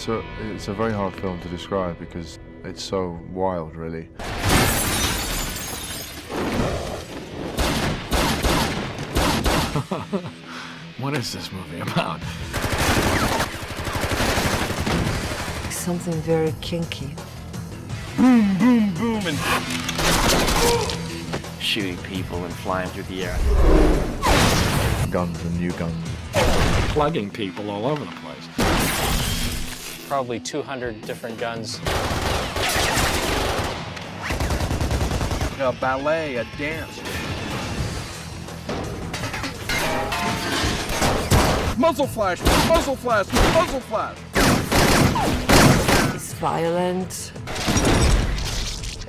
It's a very hard film to describe because it's so wild, really. What is this movie about? Something very kinky. Boom, boom, boom, and shooting people and flying through the air. Guns and new guns. Plugging people all over the place. Probably 200 different guns. a ballet, a dance. Muzzle flash, muzzle flash, muzzle flash. It's violent.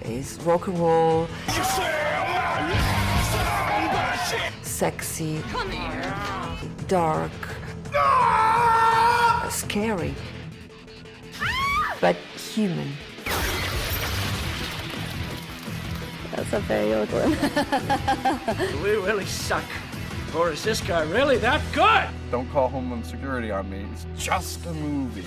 It's rock and roll. Sexy. Dark. Scary. But human. That's a very old one. We really suck. Or is this guy really that good? Don't call Homeland Security on me. It's just a movie.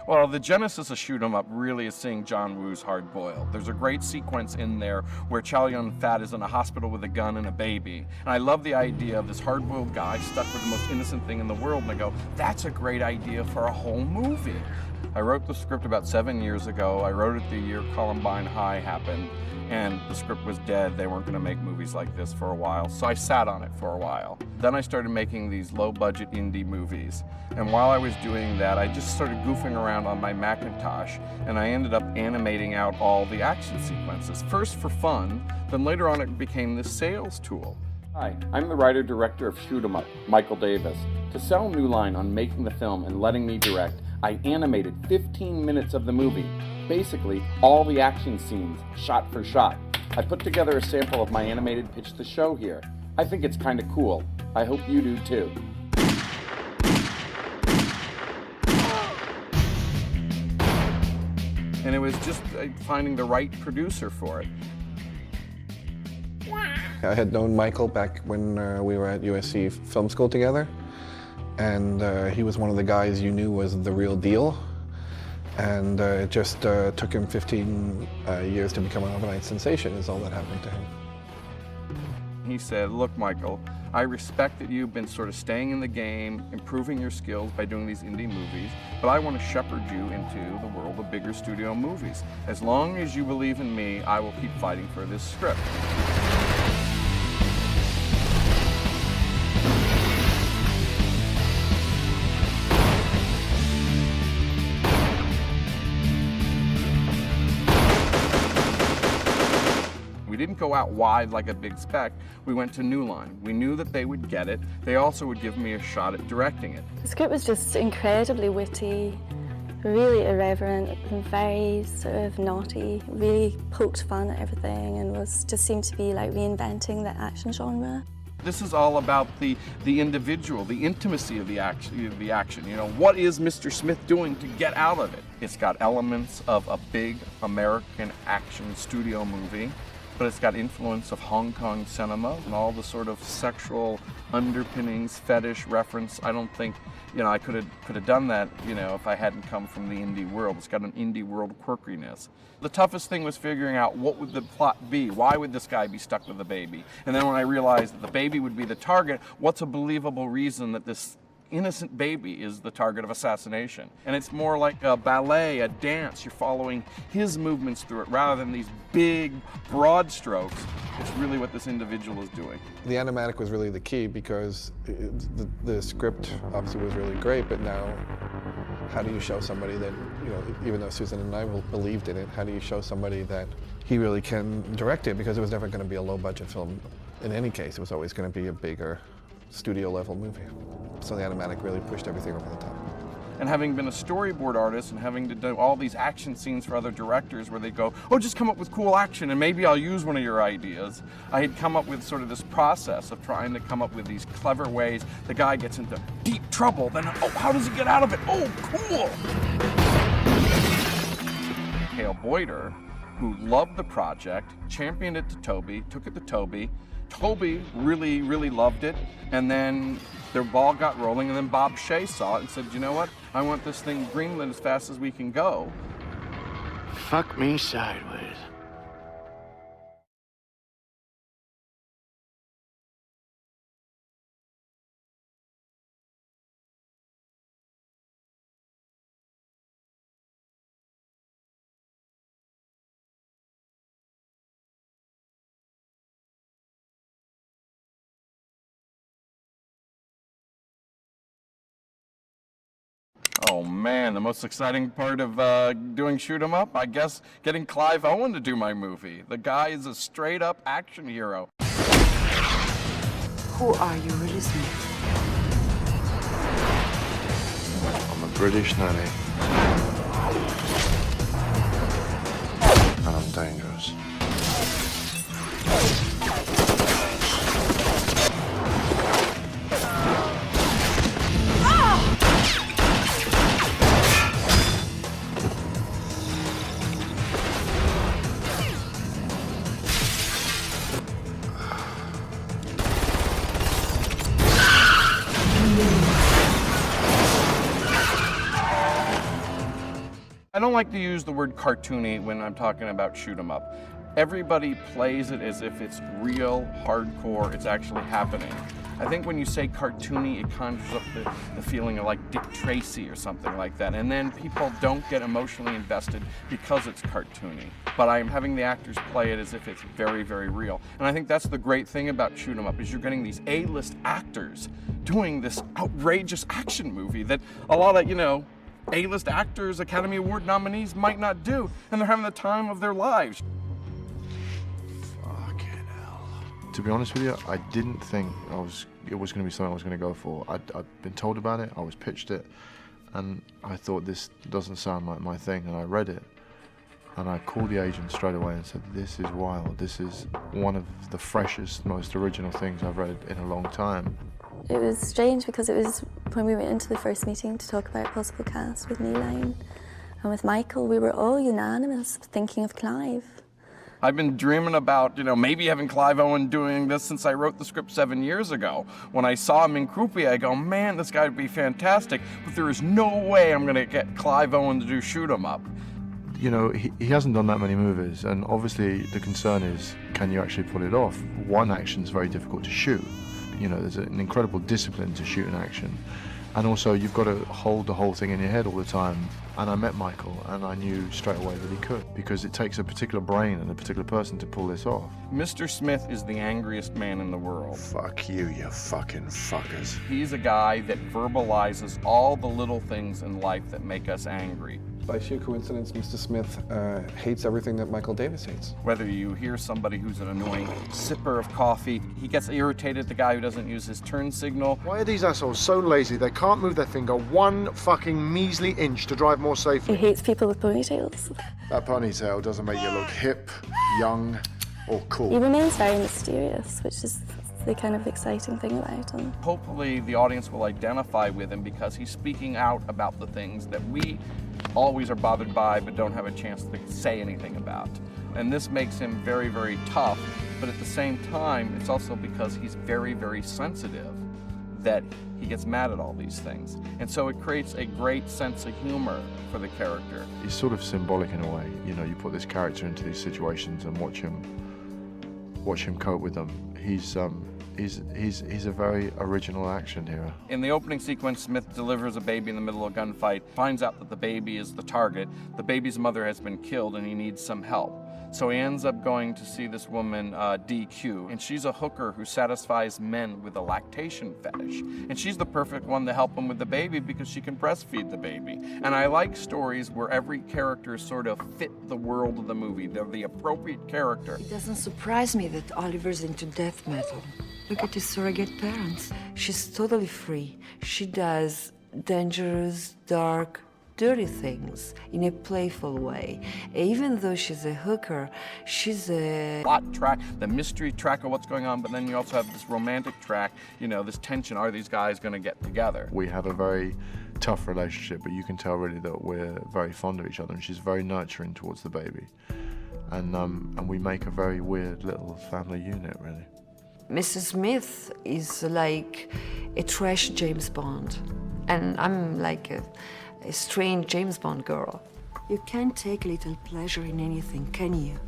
Well, the genesis of Shoot 'em Up really is seeing John Woo's Hard Boiled. There's a great sequence in there where Chow Yun-fat is in a hospital with a gun and a baby. And I love the idea of this hard-boiled guy stuck with the most innocent thing in the world, and I go, that's a great idea for a whole movie. I wrote the script about 7 years ago. I wrote it the year Columbine High happened, and the script was dead. They weren't gonna make movies like this for a while, so I sat on it for a while. Then I started making these low-budget indie movies. And while I was doing that, I just started goofing around on my Macintosh, and I ended up animating out all the action sequences. First for fun, then later on it became this sales tool. Hi, I'm the writer-director of Shoot 'em Up, Michael Davis. To sell New Line on making the film and letting me direct, I animated 15 minutes of the movie. Basically, all the action scenes, shot for shot. I put together a sample of my animated pitch to show here. I think it's kind of cool. I hope you do too. And it was just finding the right producer for it. I had known Michael back when we were at USC Film School together, and he was one of the guys you knew was the real deal. And it just took him 15 years to become an overnight sensation is all that happened to him. He said, look, Michael, I respect that you've been sort of staying in the game, improving your skills by doing these indie movies, but I want to shepherd you into the world of bigger studio movies. As long as you believe in me, I will keep fighting for this script. We didn't go out wide like a big spec. We went to New Line. We knew that they would get it. They also would give me a shot at directing it. The script was just incredibly witty, really irreverent, and very sort of naughty, really poked fun at everything and just seemed to be like reinventing the action genre. This is all about the individual, the intimacy of the action. You know, what is Mr. Smith doing to get out of it? It's got elements of a big American action studio movie, but it's got influence of Hong Kong cinema and all the sort of sexual underpinnings, fetish reference. I don't think, you know, I could have done that, you know, if I hadn't come from the indie world. It's got an indie world quirkiness. The toughest thing was figuring out what would the plot be. Why would this guy be stuck with the baby? And then when I realized that the baby would be the target, what's a believable reason that this innocent baby is the target of assassination? And it's more like a ballet, a dance. You're following his movements through it rather than these big, broad strokes. It's really what this individual is doing. The animatic was really the key because the script obviously was really great, but now how do you show somebody that, you know, even though Susan and I believed in it, how do you show somebody that he really can direct it? Because it was never going to be a low-budget film in any case. It was always going to be a bigger studio-level movie. So the animatic really pushed everything over the top. And having been a storyboard artist and having to do all these action scenes for other directors where they go, oh, just come up with cool action and maybe I'll use one of your ideas, I had come up with sort of this process of trying to come up with these clever ways. The guy gets into deep trouble, then, oh, how does he get out of it? Oh, cool! Cale Boyder who loved the project, championed it to Toby, took it to Toby. Toby really, really loved it, and then their ball got rolling, and then Bob Shea saw it and said, you know what? I want this thing greenlit as fast as we can go. Fuck me sideways. Oh man, the most exciting part of doing Shoot 'em Up, I guess getting Clive Owen to do my movie. The guy is a straight up action hero. Who are you, Willie Smith? I'm a British nanny. And I'm dangerous. I don't like to use the word cartoony when I'm talking about Shoot 'em Up. Everybody plays it as if it's real, hardcore, it's actually happening. I think when you say cartoony, it conjures up the feeling of like Dick Tracy or something like that. And then people don't get emotionally invested because it's cartoony. But I'm having the actors play it as if it's very, very real. And I think that's the great thing about Shoot 'em Up, is you're getting these A-list actors doing this outrageous action movie that a lot of, A-list actors, Academy Award nominees might not do, and they're having the time of their lives. Fucking hell. To be honest with you, I didn't think it was going to be something I was going to go for. I'd been told about it, I was pitched it, and I thought this doesn't sound like my thing, and I read it. And I called the agent straight away and said, this is wild. This is one of the freshest, most original things I've read in a long time. It was strange because it was when we went into the first meeting to talk about possible cast with New Line and with Michael, we were all unanimous thinking of Clive. I've been dreaming about, maybe having Clive Owen doing this since I wrote the script 7 years ago. When I saw him in Croupier, I go, man, this guy would be fantastic, but there is no way I'm gonna get Clive Owen to do Shoot 'em Up. He hasn't done that many movies, and obviously the concern is, can you actually pull it off? One action's very difficult to shoot. There's an incredible discipline to shoot an action. And also, you've got to hold the whole thing in your head all the time. And I met Michael, and I knew straight away that he could, because it takes a particular brain and a particular person to pull this off. Mr. Smith is the angriest man in the world. Fuck you, you fucking fuckers. He's a guy that verbalizes all the little things in life that make us angry. By sheer coincidence, Mr. Smith hates everything that Michael Davis hates. Whether you hear somebody who's an annoying sipper of coffee, he gets irritated at the guy who doesn't use his turn signal. Why are these assholes so lazy they can't move their finger one fucking measly inch to drive more He safely? hates people with ponytails. That ponytail doesn't make you look hip, young, or He cool. remains very mysterious, which is the kind of exciting thing about him. Hopefully the audience will identify with him because he's speaking out about the things that we always are bothered by but don't have a chance to say anything about. And this makes him very, very tough, but at the same time, it's also because he's very, very sensitive that he gets mad at all these things. And so it creates a great sense of humor for the character. He's sort of symbolic in a way. You put this character into these situations and watch him cope with them. He's a very original action hero. In the opening sequence, Smith delivers a baby in the middle of a gunfight, finds out that the baby is the target. The baby's mother has been killed and he needs some help. So he ends up going to see this woman, DQ, and she's a hooker who satisfies men with a lactation fetish. And she's the perfect one to help him with the baby because she can breastfeed the baby. And I like stories where every character sort of fit the world of the movie. They're the appropriate character. It doesn't surprise me that Oliver's into death metal. Look at his surrogate parents. She's totally free. She does dangerous, dark, dirty things in a playful way. Even though she's a hooker, she's a Plot track, the mystery track of what's going on, but then you also have this romantic track, this tension. Are these guys going to get together? We have a very tough relationship, but you can tell really that we're very fond of each other, and she's very nurturing towards the baby. and we make a very weird little family unit, really. Mrs. Smith is like a trash James Bond, and I'm like a strange James Bond girl. You can't take a little pleasure in anything, can you?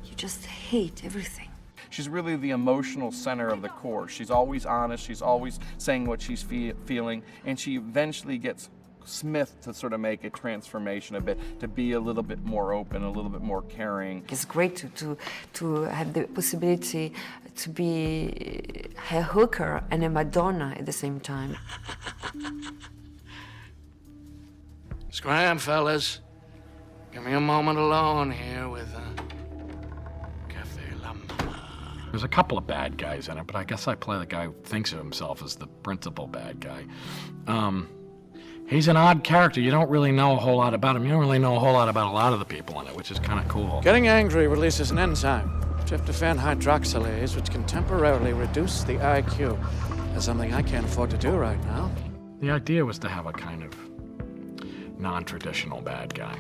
You just hate everything. She's really the emotional center of the course. She's always honest, she's always saying what she's feeling, and she eventually gets Smith to sort of make a transformation a bit, to be a little bit more open, a little bit more caring. It's great to have the possibility to be a hooker and a Madonna at the same time. Scram, fellas. Give me a moment alone here with Cafe La Mama. There's a couple of bad guys in it, but I guess I play the guy who thinks of himself as the principal bad guy. He's an odd character. You don't really know a whole lot about him. You don't really know a whole lot about a lot of the people in it, which is kind of cool. Getting angry releases an enzyme, tryptophan hydroxylase, which can temporarily reduce the IQ. That's something I can't afford to do right now. The idea was to have a kind of non-traditional bad guy.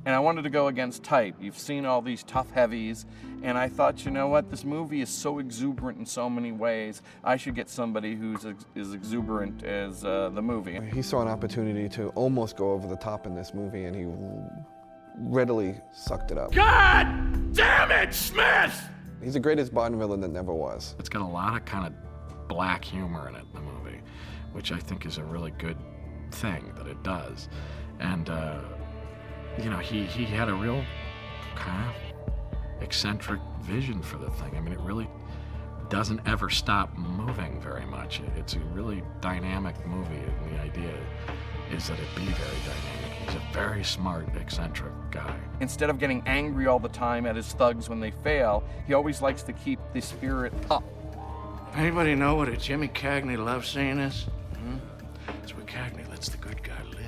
And I wanted to go against type. You've seen all these tough heavies, and I thought, you know what, this movie is so exuberant in so many ways, I should get somebody who's as exuberant as the movie. He saw an opportunity to almost go over the top in this movie, and he readily sucked it up. God damn it, Smith! He's the greatest Bond villain that never was. It's got a lot of kind of black humor in it, the movie, which I think is a really good thing that it does. And, you know, he had a real kind of eccentric vision for the thing. I mean, it really doesn't ever stop moving very much. It's a really dynamic movie, and the idea is that it be very dynamic. He's a very smart, eccentric guy. Instead of getting angry all the time at his thugs when they fail, he always likes to keep the spirit up. Anybody know what a Jimmy Cagney love scene is? It's where Cagney lets the good guy live.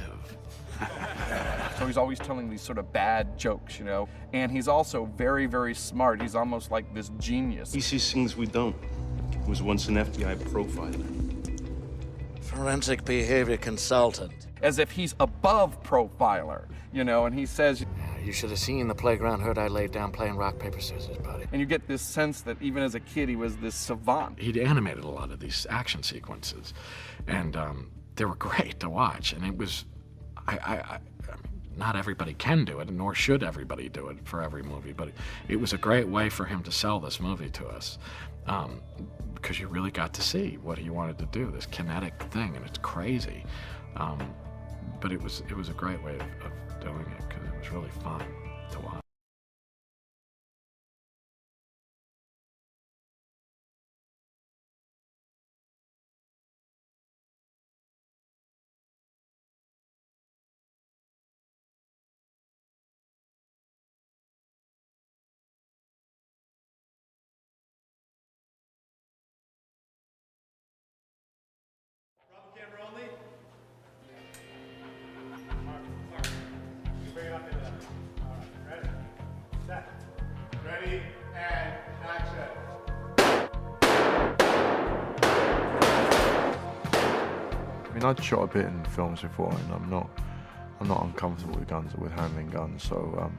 So he's always telling these sort of bad jokes, you know? And he's also very, very smart. He's almost like this genius. He sees things we don't. He was once an FBI profiler. Forensic behavior consultant. As if he's above profiler, you know, and he says... You should have seen the playground herd I laid down playing rock, paper, scissors, buddy. And you get this sense that even as a kid, he was this savant. He'd animated a lot of these action sequences, and they were great to watch. And it was, I mean, not everybody can do it, nor should everybody do it for every movie, but it was a great way for him to sell this movie to us, because you really got to see what he wanted to do, this kinetic thing, and it's crazy. But it was a great way of doing it, because it was really fun to watch. Ready, and action. I mean, I'd shot a bit in films before, and I'm not uncomfortable with guns or with handling guns, so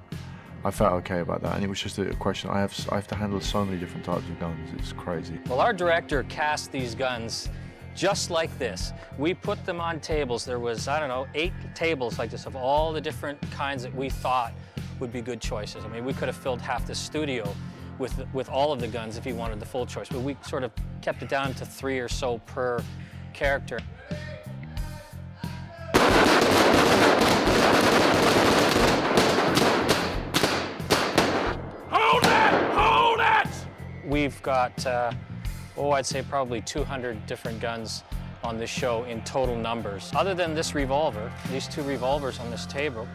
I felt okay about that. And it was just a question. I have to handle so many different types of guns. It's crazy. Well, our director cast these guns just like this. We put them on tables. There was, I don't know, 8 tables like this of all the different kinds that we thought would be good choices. I mean, we could have filled half the studio with all of the guns if you wanted the full choice, but we sort of kept it down to 3 or so per character. Hold it! Hold it! We've got, I'd say probably 200 different guns on this show in total numbers. Other than this revolver, these 2 revolvers on this table,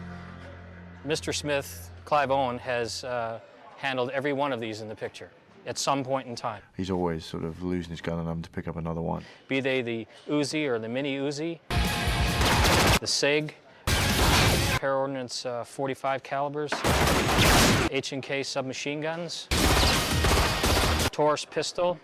Mr. Smith, Clive Owen, has handled every one of these in the picture at some point in time. He's always sort of losing his gun and having to pick up another one. Be they the Uzi or the Mini Uzi, the SIG, Air Ordnance 45 calibers, H&K submachine guns, Taurus pistol.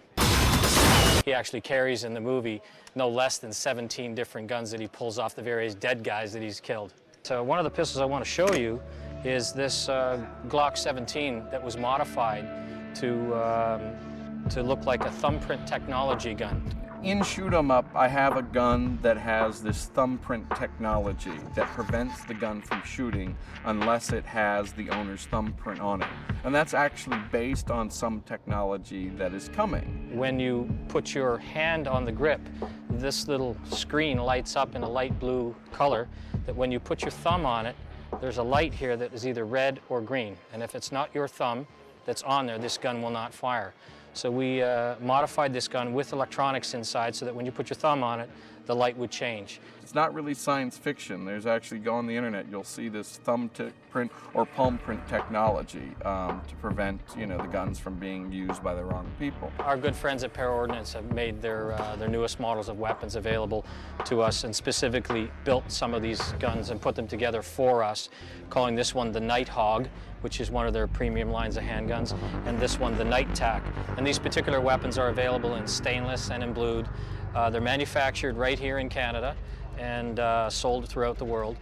He actually carries in the movie no less than 17 different guns that he pulls off the various dead guys that he's killed. So one of the pistols I want to show you is this Glock 17 that was modified to look like a thumbprint technology gun. In Shoot 'em Up, I have a gun that has this thumbprint technology that prevents the gun from shooting unless it has the owner's thumbprint on it. And that's actually based on some technology that is coming. When you put your hand on the grip, this little screen lights up in a light blue color that when you put your thumb on it, there's a light here that is either red or green. And if it's not your thumb that's on there, this gun will not fire. So we modified this gun with electronics inside so that when you put your thumb on it, the light would change. It's not really science fiction. There's actually, go on the internet, you'll see this thumbprint or palm print technology to prevent, the guns from being used by the wrong people. Our good friends at Para Ordnance have made their newest models of weapons available to us and specifically built some of these guns and put them together for us, calling this one the Nighthawk, which is one of their premium lines of handguns, and this one the Night Tac. And these particular weapons are available in stainless and in blued. They're manufactured right here in Canada and sold throughout the world.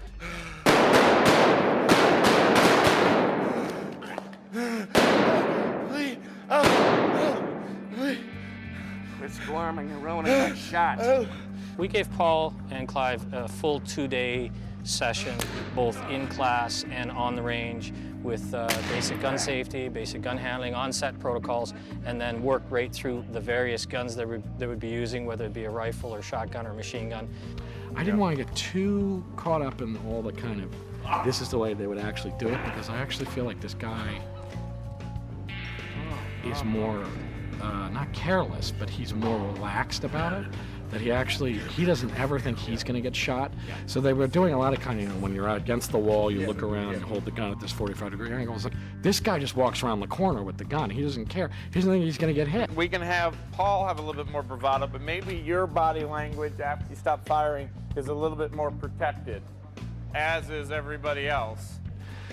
Quit squirming, you're ruining my shot. We gave Paul and Clive a full 2-day session, both in class and on the range, with basic gun safety, basic gun handling, on-set protocols, and then work right through the various guns they would be using, whether it be a rifle or shotgun or machine gun. I didn't want to get too caught up in all the kind of, this is the way they would actually do it, because I actually feel like this guy is more, not careless, but he's more relaxed about it. That he doesn't ever think he's going to get shot. So they were doing a lot of kind of, when you're out against the wall, you look around and hold the gun at this 45-degree angle. It's like, this guy just walks around the corner with the gun. He doesn't care. He doesn't think he's going to get hit. We can have Paul have a little bit more bravado, but maybe your body language after you stop firing is a little bit more protected, as is everybody else.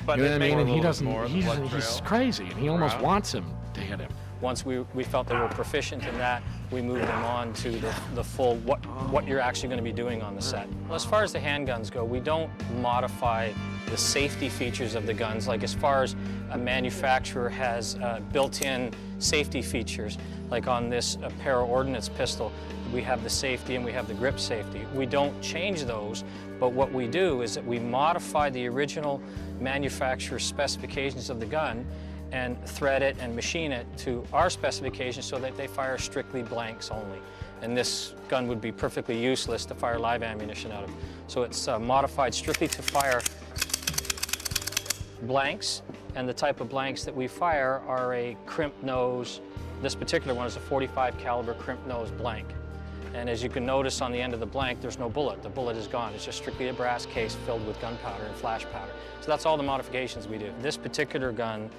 But You know what I mean? And he doesn't, more he's crazy, and he almost wants him to hit him. Once we felt they were proficient in that, we moved them on to the full what you're actually going to be doing on the set. Well, as far as the handguns go, we don't modify the safety features of the guns. Like as far as a manufacturer has built-in safety features, like on this Para Ordnance pistol, we have the safety and we have the grip safety. We don't change those, but what we do is that we modify the original manufacturer's specifications of the gun and thread it and machine it to our specifications so that they fire strictly blanks only. And this gun would be perfectly useless to fire live ammunition out of. So it's modified strictly to fire blanks, and the type of blanks that we fire are a crimp nose. This particular one is a .45 caliber crimp nose blank. And as you can notice on the end of the blank, there's no bullet. The bullet is gone. It's just strictly a brass case filled with gunpowder and flash powder. So that's all the modifications we do. This particular gun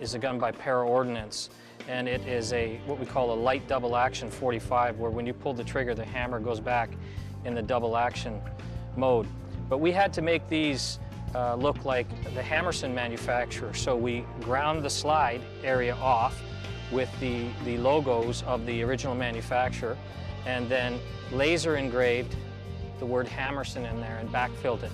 is a gun by Para Ordnance, and it is what we call a light double action .45, where when you pull the trigger, the hammer goes back in the double action mode. But we had to make these look like the Hammerson manufacturer, so we ground the slide area off with the logos of the original manufacturer, and then laser engraved the word Hammerson in there and backfilled it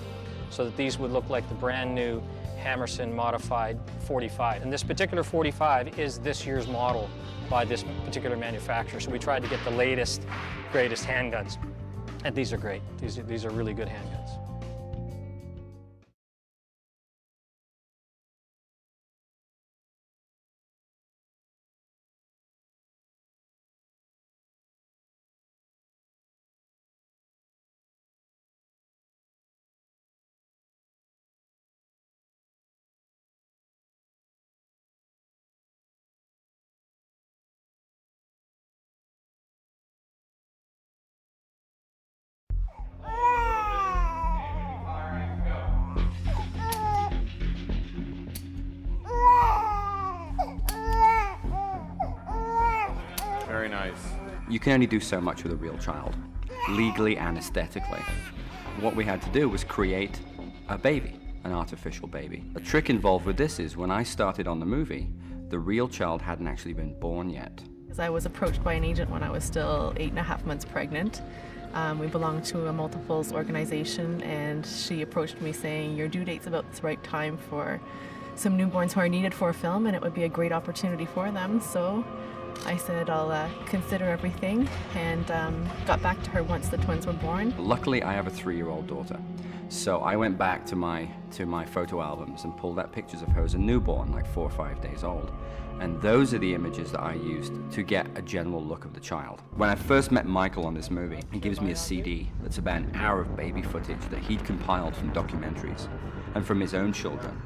so that these would look like the brand new Hammerson modified .45. And this particular .45 is this year's model by this particular manufacturer. So we tried to get the latest, greatest handguns. And these are great. These are really good handguns. Very nice. You can only do so much with a real child, legally and aesthetically. What we had to do was create a baby, an artificial baby. The trick involved with this is when I started on the movie, the real child hadn't actually been born yet. I was approached by an agent when I was still 8.5 months pregnant, We belong to a multiples organization, and she approached me saying, your due date's about the right time for some newborns who are needed for a film, and it would be a great opportunity for them. So I said I'll consider everything, and got back to her once the twins were born. Luckily, I have a 3-year-old daughter. So I went back to my photo albums and pulled out pictures of her as a newborn, like 4 or 5 days old. And those are the images that I used to get a general look of the child. When I first met Michael on this movie, he gives me a CD that's about an hour of baby footage that he'd compiled from documentaries and from his own children,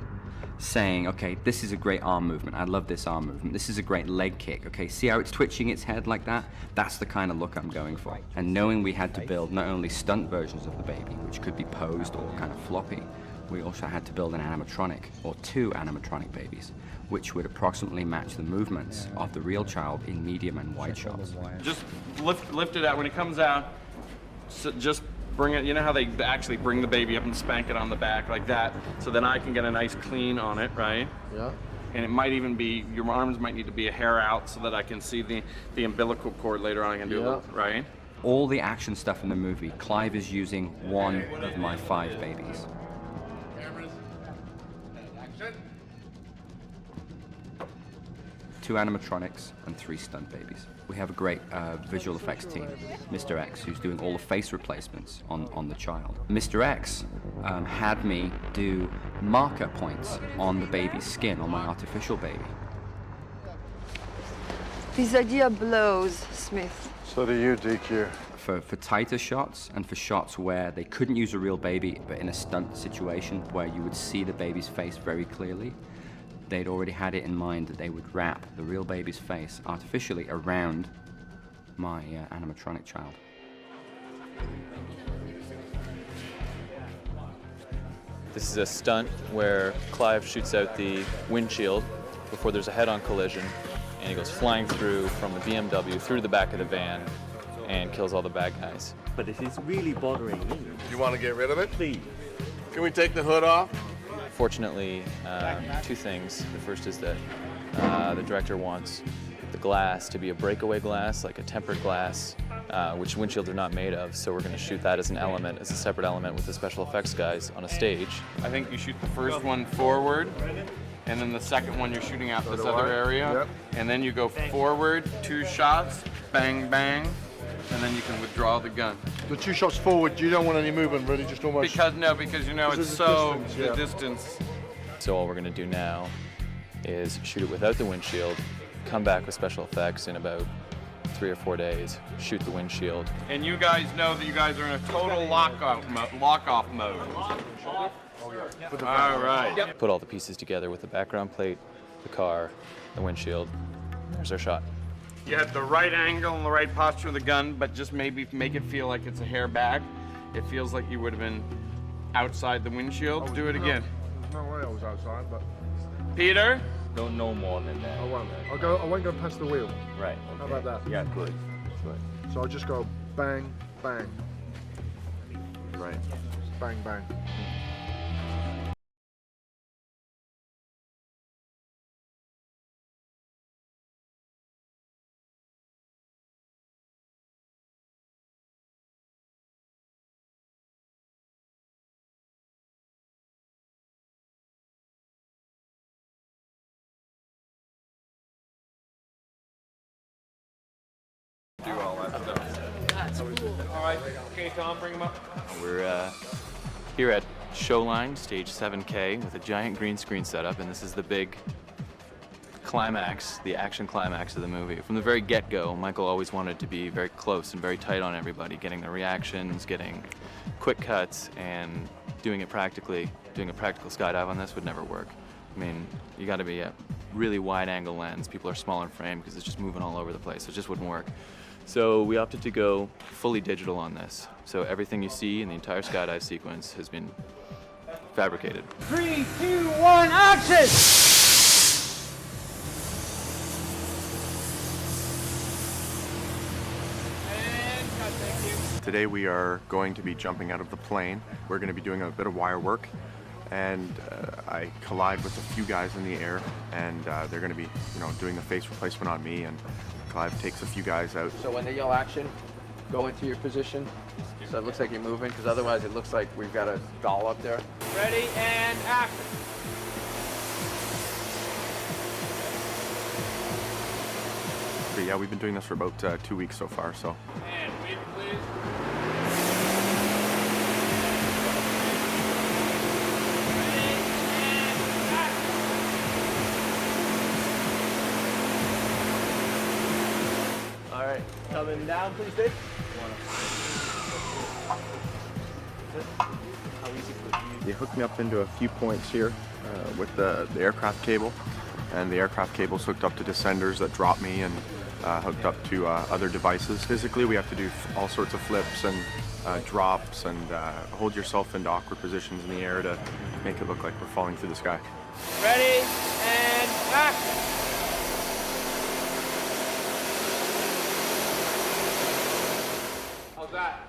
saying, okay, this is a great arm movement. I love this arm movement. This is a great leg kick. Okay, see how it's twitching its head like that? That's the kind of look I'm going for. And knowing we had to build not only stunt versions of the baby, which could be posed or kind of floppy, we also had to build an animatronic, or 2 animatronic babies, which would approximately match the movements of the real child in medium and wide shots. Just lift it out. When it comes out, so just bring it, you know how they actually bring the baby up and spank it on the back like that, so then I can get a nice clean on it, right? Yeah. And it might even be, your arms might need to be a hair out so that I can see the umbilical cord later on. I can do it, right? All the action stuff in the movie, Clive is using one of my 5 babies. 2 animatronics and 3 stunt babies. We have a great visual effects team, Mr. X, who's doing all the face replacements on the child. Mr. X had me do marker points on the baby's skin, on my artificial baby. This idea blows, Smith. So do you, DQ. For tighter shots and for shots where they couldn't use a real baby, but in a stunt situation where you would see the baby's face very clearly, they'd already had it in mind that they would wrap the real baby's face artificially around my animatronic child. This is a stunt where Clive shoots out the windshield before there's a head-on collision, and he goes flying through from the BMW through the back of the van and kills all the bad guys. But it is really bothering me. You want to get rid of it? Please. Can we take the hood off? Fortunately, 2 things. The first is that the director wants the glass to be a breakaway glass, like a tempered glass, which windshields are not made of, so we're going to shoot that as an element, as a separate element with the special effects guys on a stage. I think you shoot the first one forward, and then the second one you're shooting out this other area, and then you go forward, 2 shots, bang, bang, and then you can withdraw the gun. The 2 shots forward, you don't want any movement, really, just almost... Because you know it's so, the distance. So all we're going to do now is shoot it without the windshield, come back with special effects in about 3 or 4 days, shoot the windshield. And you guys know that you guys are in a total lock-off mode. All right. Put all the pieces together with the background plate, the car, the windshield. There's our shot. You have the right angle and the right posture of the gun, but just maybe make it feel like it's a hair back. It feels like you would have been outside the windshield. Do it again. There's no way I was outside, but... Peter? Don't know more than that. I won't. I won't go past the wheel. Right. Okay. How about that? Yeah, good. Good. So I'll just go bang, bang. Right. Bang, bang. Do all that stuff. That's cool. All right. Okay, Tom, bring him up. We're here at Showline, stage 7K, with a giant green screen setup, and this is the big climax, the action climax of the movie. From the very get-go, Michael always wanted to be very close and very tight on everybody, getting the reactions, getting quick cuts, and doing it practically. Doing a practical skydive on this would never work. I mean, you got to be a really wide-angle lens. People are small in frame because it's just moving all over the place, so it just wouldn't work. So we opted to go fully digital on this. So everything you see in the entire skydive sequence has been fabricated. 3, 2, 1, action! Today we are going to be jumping out of the plane. We're going to be doing a bit of wire work, and I collide with a few guys in the air, and they're going to be, doing the face replacement on me, and Clive takes a few guys out. So when they yell action, go into your position. So it looks like you're moving, because otherwise it looks like we've got a doll up there. Ready and action. But yeah, we've been doing this for about 2 weeks so far, so. And wait, please. All right, coming down, please, Dave. They hooked me up into a few points here with the aircraft cable, and the aircraft cable's hooked up to descenders that drop me and hooked up to other devices. Physically, we have to do all sorts of flips and drops and hold yourself into awkward positions in the air to make it look like we're falling through the sky. Ready and action. How's that?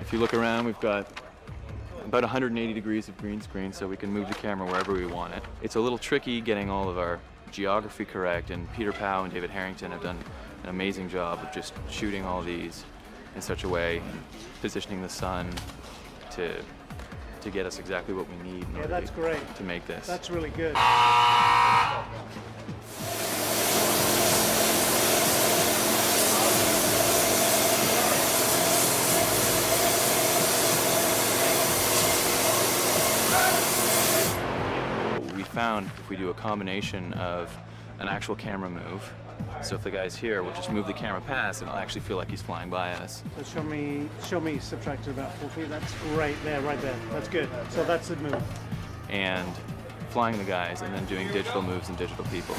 If you look around, we've got about 180 degrees of green screen, so we can move the camera wherever we want it. It's a little tricky getting all of our geography correct, and Peter Powell and David Harrington have done an amazing job of just shooting all these in such a way, positioning the sun to get us exactly what we need in order to make this. That's really good. We found if we do a combination of an actual camera move, so if the guy's here, we'll just move the camera past and it'll actually feel like he's flying by us. So show me subtracted about 4 feet. That's right there. That's good. So that's the move. And flying the guys and then doing digital moves and digital people.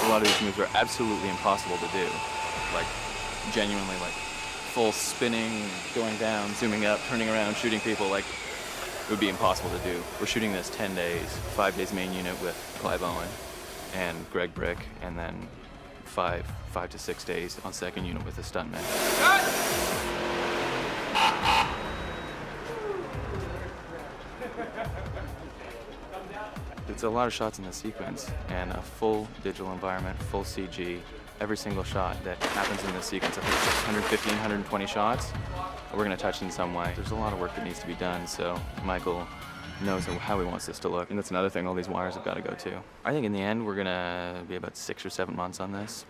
A lot of these moves are absolutely impossible to do. Like, genuinely, like, full spinning, going down, zooming up, turning around, shooting people, like, it would be impossible to do. We're shooting this 10 days, 5 days main unit with Clive Owen and Greg Brick, and then 5 to 6 days on second unit with the stuntman. It's a lot of shots in the sequence, and a full digital environment, full CG. Every single shot that happens in this sequence, I think it's like 115, 120 shots, we're going to touch in some way. There's a lot of work that needs to be done, so Michael knows how he wants this to look. And that's another thing all these wires have got to go to. I think in the end, we're going to be about 6 or 7 months on this.